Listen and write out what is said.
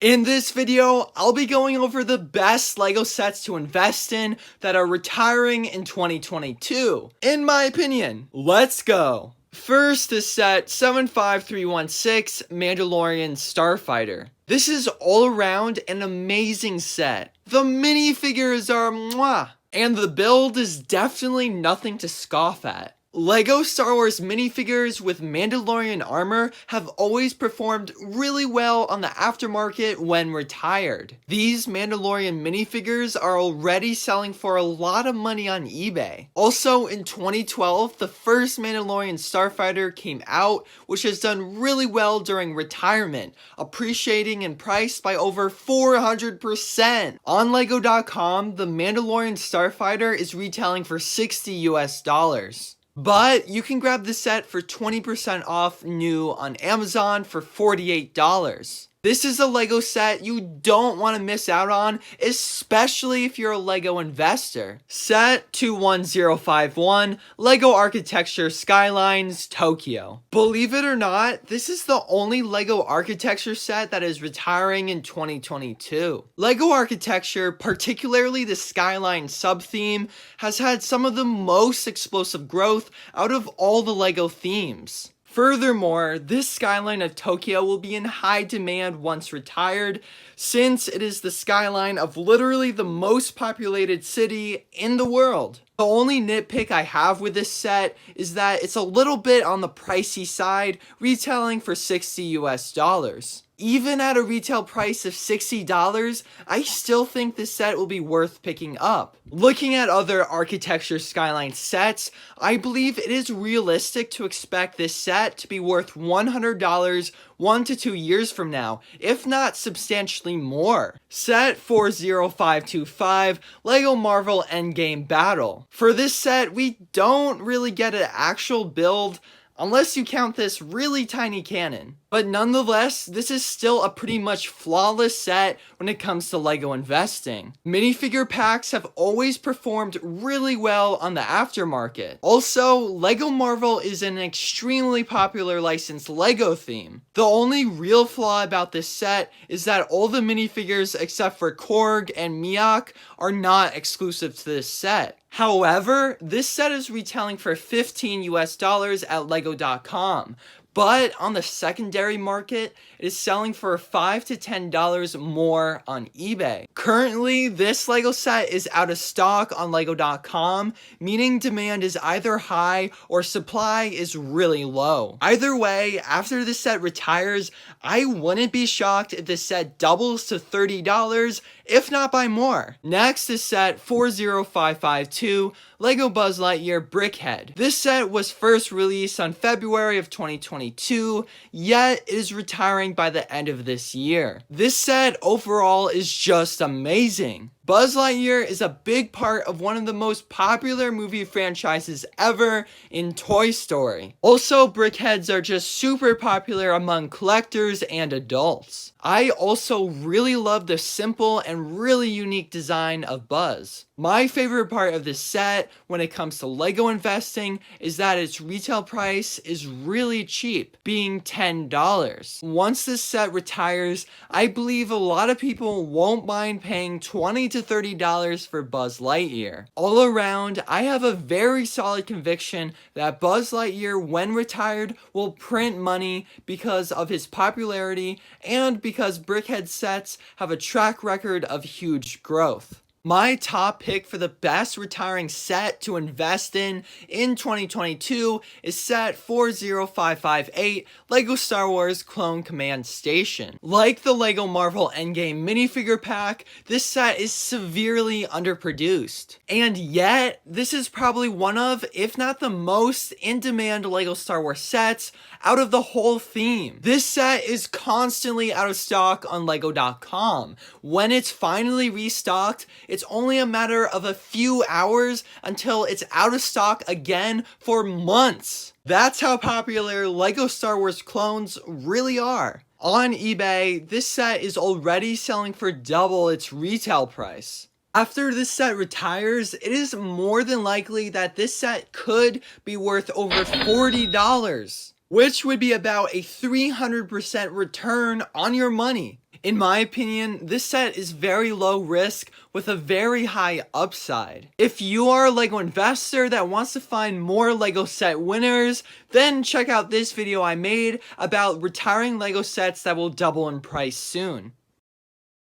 In this video, I'll be going over the best LEGO sets to invest in that are retiring in 2022, in my opinion. Let's go! First is set 75316 Mandalorian Starfighter. This is all around an amazing set. The minifigures are mwah, and the build is definitely nothing to scoff at. LEGO Star Wars minifigures with Mandalorian armor have always performed really well on the aftermarket when retired. These Mandalorian minifigures are already selling for a lot of money on eBay. Also, in 2012, the first Mandalorian Starfighter came out, which has done really well during retirement, appreciating in price by over 400%. On Lego.com, the Mandalorian Starfighter is retailing for $60 US. But you can grab the set for 20% off new on Amazon for $48. This is a LEGO set you don't want to miss out on, especially if you're a LEGO investor. Set 21051, LEGO Architecture Skylines Tokyo. Believe it or not, this is the only LEGO Architecture set that is retiring in 2022. LEGO Architecture, particularly the Skyline sub-theme, has had some of the most explosive growth out of all the LEGO themes. Furthermore, this skyline of Tokyo will be in high demand once retired, since it is the skyline of literally the most populated city in the world. The only nitpick I have with this set is that it's a little bit on the pricey side, retailing for $60 US. Even at a retail price of $60, I still think this set will be worth picking up. Looking at other Architecture Skyline sets, I believe it is realistic to expect this set to be worth $100 1 to 2 years from now, if not substantially more. Set 40525, LEGO Marvel Endgame Battle. For this set, we don't really get an actual build, unless you count this really tiny cannon. But nonetheless, this is still a pretty much flawless set when it comes to LEGO investing. Minifigure packs have always performed really well on the aftermarket. Also, LEGO Marvel is an extremely popular licensed LEGO theme. The only real flaw about this set is that all the minifigures except for Korg and Miak are not exclusive to this set. However, this set is retailing for $15 at Lego.com. But on the secondary market, it is selling for $5 to $10 more on eBay. Currently, this LEGO set is out of stock on Lego.com, meaning demand is either high or supply is really low. Either way, after this set retires, I wouldn't be shocked if this set doubles to $30, if not by more. Next is set 40552, LEGO Buzz Lightyear Brickhead. This set was first released on February of 2022, yet it is retiring by the end of this year. This set overall is just amazing. Buzz Lightyear is a big part of one of the most popular movie franchises ever in Toy Story. Also, Brickheads are just super popular among collectors and adults. I also really love the simple and really unique design of Buzz. My favorite part of this set when it comes to LEGO investing is that its retail price is really cheap, being $10. Once this set retires, I believe a lot of people won't mind paying $20 to $30 for Buzz Lightyear. All around, I have a very solid conviction that Buzz Lightyear, when retired, will print money because of his popularity and because Brickhead sets have a track record of huge growth. My top pick for the best retiring set to invest in 2022 is set 40558, LEGO Star Wars Clone Command Station. Like the LEGO Marvel Endgame minifigure pack, this set is severely underproduced. And yet, this is probably one of, if not the most in-demand LEGO Star Wars sets out of the whole theme. This set is constantly out of stock on Lego.com. When it's finally restocked, it's only a matter of a few hours until it's out of stock again for months. That's how popular LEGO Star Wars clones really are. On eBay, this set is already selling for double its retail price. After this set retires, it is more than likely that this set could be worth over $40, which would be about a 300% return on your money. In my opinion, this set is very low risk with a very high upside. If you are a LEGO investor that wants to find more LEGO set winners, then check out this video I made about retiring LEGO sets that will double in price soon.